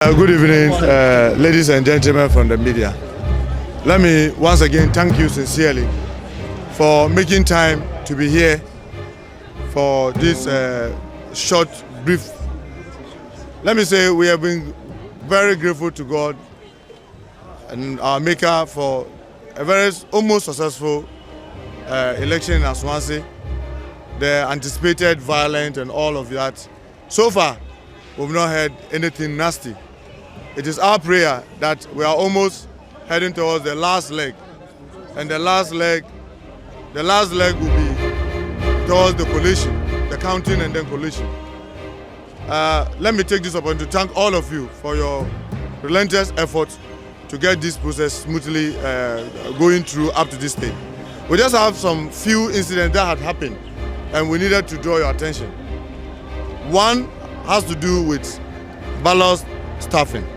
Good evening, ladies and gentlemen from the media. Let me once again thank you sincerely for making time to be here for this short brief. Let me say we have been very grateful to God and our Maker for a very almost successful election in Asawase, the anticipated violence and all of that. So far, we've not heard anything nasty. It is our prayer that we are almost heading towards the last leg, and the last leg will be towards the collation, the counting and then collation. Let me take this opportunity to thank all of you for your relentless efforts to get this process smoothly going through up to this stage. We just have some few incidents that had happened, and we needed to draw your attention. One has to do with ballot staffing.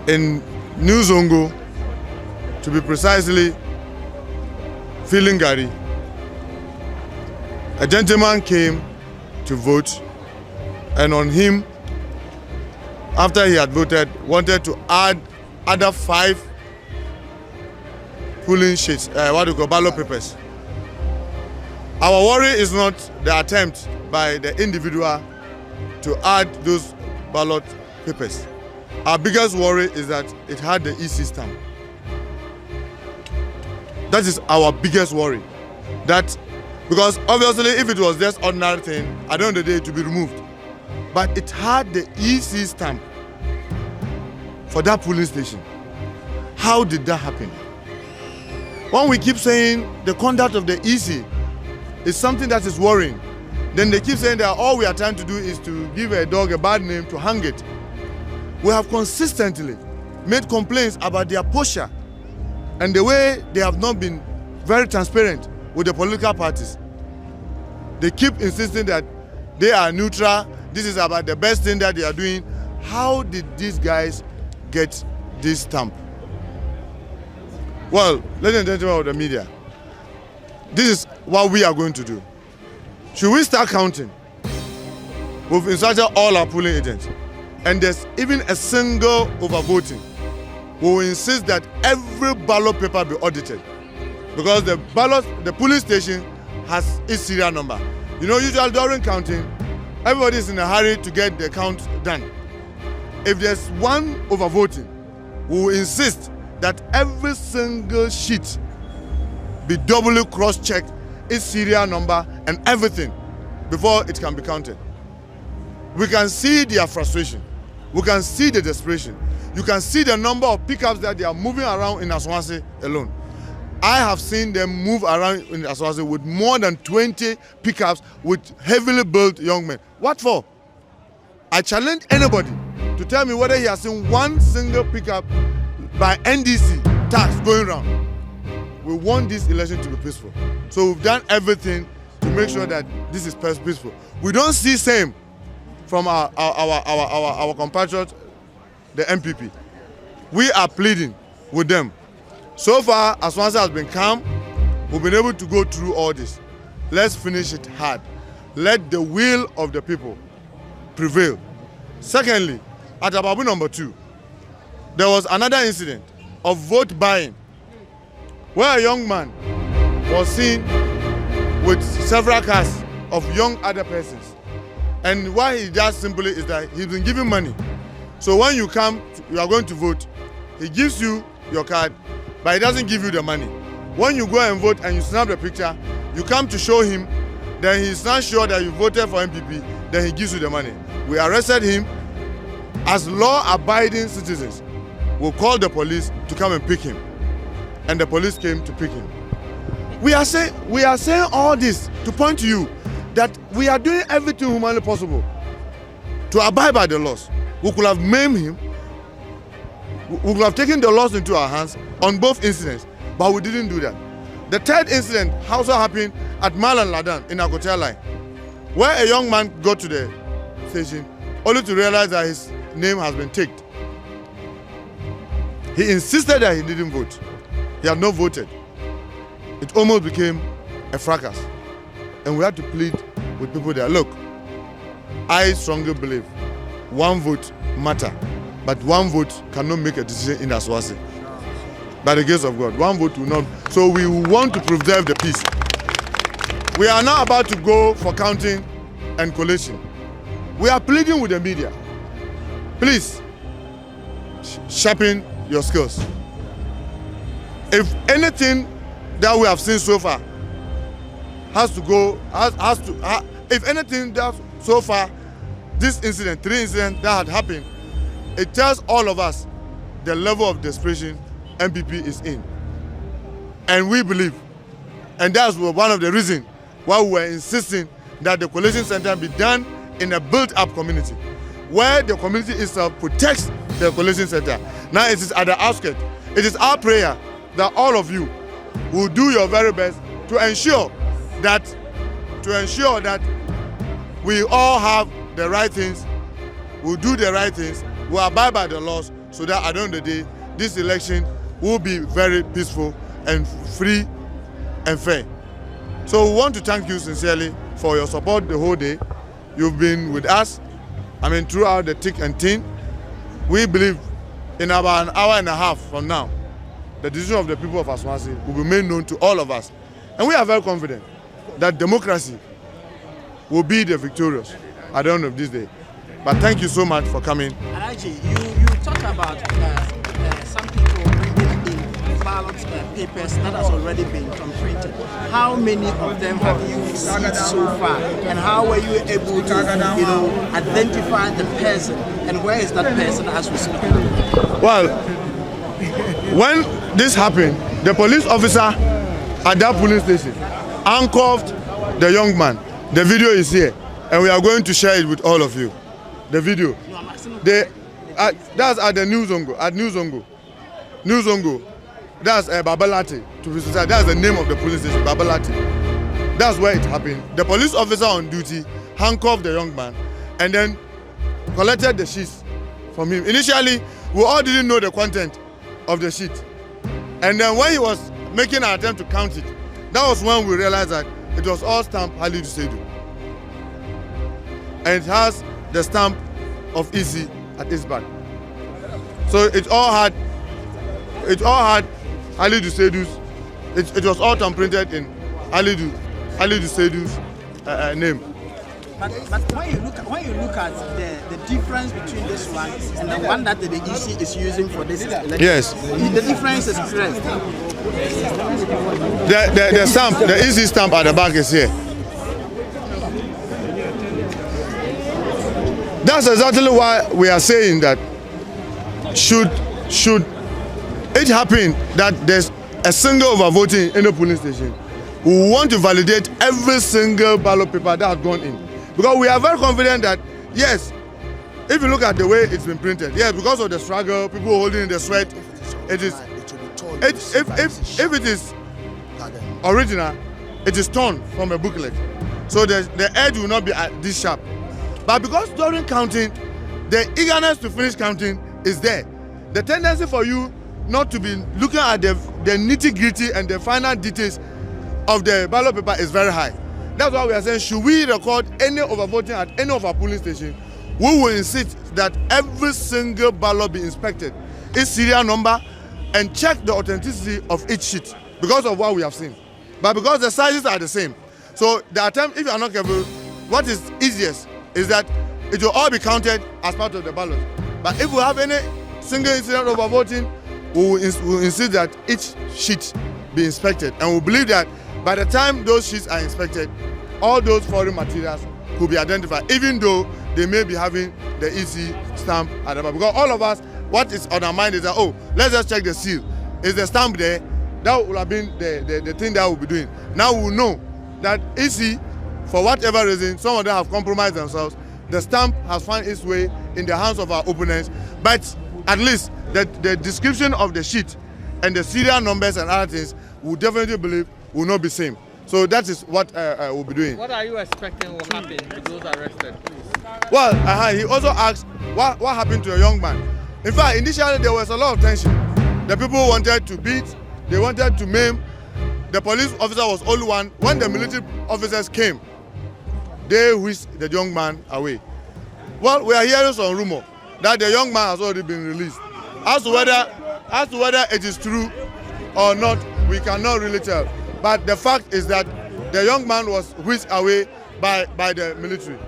In New Zongo, to be precisely Filingari, a gentleman came to vote, and on him, after he had voted, wanted to add other 5 polling sheets, ballot papers. Our worry is not the attempt by the individual to add those ballot papers. Our biggest worry is that it had the EC stamp. That is our biggest worry. That, because obviously if it was just ordinary thing, at the end of the day it would be removed. But it had the EC stamp for that polling station. How did that happen? When we keep saying the conduct of the EC is something that is worrying, then they keep saying that all we are trying to do is to give a dog a bad name to hang it. We have consistently made complaints about their posture and the way they have not been very transparent with the political parties. They keep insisting that they are neutral, this is about the best thing that they are doing. How did these guys get this stamp? Well, ladies and gentlemen of the media, this is what we are going to do. Should we start counting? We've instructed all our polling agents, and there's even a single overvoting. We will insist that every ballot paper be audited, because the polling station has its serial number. You know, usually during counting, everybody is in a hurry to get the count done. If there's one overvoting, we will insist that every single sheet be doubly cross-checked, its serial number and everything, before it can be counted. We can see their frustration. We can see the desperation. You can see the number of pickups that they are moving around in Asawase alone. I have seen them move around in Asawase with more than 20 pickups with heavily built young men. What for? I challenge anybody to tell me whether he has seen one single pickup by NDC tax going around. We want this election to be peaceful. So we've done everything to make sure that this is peaceful. We don't see same from our compatriots, the MPP. We are pleading with them. So far, Asawase has been calm. We've been able to go through all this. Let's finish it hard. Let the will of the people prevail. Secondly, at Ababu number 2, there was another incident of vote buying, where a young man was seen with several cars of young other persons. And why he does simply is that he's been giving money. So when you come, you are going to vote, he gives you your card, but he doesn't give you the money. When you go and vote and you snap the picture, you come to show him, then he's not sure that you voted for MPP, then he gives you the money. We arrested him. As law-abiding citizens, we'll call the police to come and pick him. And the police came to pick him. We are saying all this to point to you that we are doing everything humanly possible to abide by the laws. We could have maimed him. We could have taken the laws into our hands on both incidents, but we didn't do that. The third incident also happened at Malan Ladan in Akotia line, where a young man got to the station only to realize that his name has been ticked. He insisted that he didn't vote. He had not voted. It almost became a fracas. And we had to plead with people there. Look, I strongly believe one vote matter, but one vote cannot make a decision in Asawase. By the grace of God, one vote will not. So we want to preserve the peace. We are now about to go for counting and collation. We are pleading with the media. Please, sharpen your skills. If anything that we have seen so far if anything that so far, this incident, 3 incidents that had happened, it tells all of us the level of desperation MPP is in. And we believe, and that's one of the reasons why we were insisting that the collation center be done in a built-up community, where the community itself protects the collation center. Now it is at the outskirts. It is our prayer that all of you will do your very best to ensure that we all have the right things, we'll do the right things, we'll abide by the laws, so that at the end of the day, this election will be very peaceful and free and fair. So we want to thank you sincerely for your support the whole day. You've been with us, throughout the thick and thin. We believe in about an hour and a half from now, the decision of the people of Asawase will be made known to all of us. And we are very confident that democracy will be the victorious at the end of this day. But thank you so much for coming. Alaji, you talk about some people bringing in ballot papers that has already been printed. How many of them have you received so far? And how were you able to, identify the person? And where is that person as we speak? Well, when this happened, the police officer at that police station handcuffed the young man. The video is here, and we are going to share it with all of you. The video. That's at the New Zongo. At New Zongo. New Zongo. That's Babalati. To be specific, that's the name of the police station, Babalati. That's where it happened. The police officer on duty handcuffed the young man and then collected the sheets from him. Initially, we all didn't know the content of the sheet. And then when he was making an attempt to count it, that was when we realized that it was all stamped Halidu Seidu. And it has the stamp of EC at its back. So it all had Halidu Seidu's, it was all printed in Halidu Seidu's name. But when you look at the difference between this one and the one that the EC is using for this election, yes, the difference is clear. The stamp, the EC stamp at the back is here. That's exactly why we are saying that should it happen that there's a single overvoting in a polling station, we want to validate every single ballot paper that has gone in. Because we are very confident that, yes, if you look at the way it's been printed, yes, because of the struggle, people holding in the sweat, it is, if it is original, it is torn from a booklet. So the edge will not be this sharp. But because during counting, the eagerness to finish counting is there. The tendency for you not to be looking at the nitty-gritty and the final details of the ballot paper is very high. That's why we are saying, should we record any overvoting at any of our polling stations, we will insist that every single ballot be inspected, its serial number, and check the authenticity of each sheet because of what we have seen. But because the sizes are the same, so the attempt, if you are not careful, what is easiest is that it will all be counted as part of the ballot. But if we have any single incident of voting, we will insist that each sheet be inspected. And we believe that by the time those sheets are inspected, all those foreign materials could be identified, even though they may be having the EC stamp at the back. Because all of us, what is on our mind is that, oh, let's just check the seal. Is the stamp there? That would have been the thing that we'll be doing. Now we will know that EC, for whatever reason, some of them have compromised themselves. The stamp has found its way in the hands of our opponents, but at least the description of the sheet and the serial numbers and other things, we definitely believe will not be same. So that is what we'll be doing. What are you expecting will happen to those arrested, please? Well, he also asked what happened to a young man. In fact, initially there was a lot of tension. The people wanted to beat, they wanted to maim. The police officer was only one. When the military officers came, they whisked the young man away. Well, we are hearing some rumor that the young man has already been released. As to whether it is true or not, we cannot really tell. But the fact is that the young man was whisked away by the military.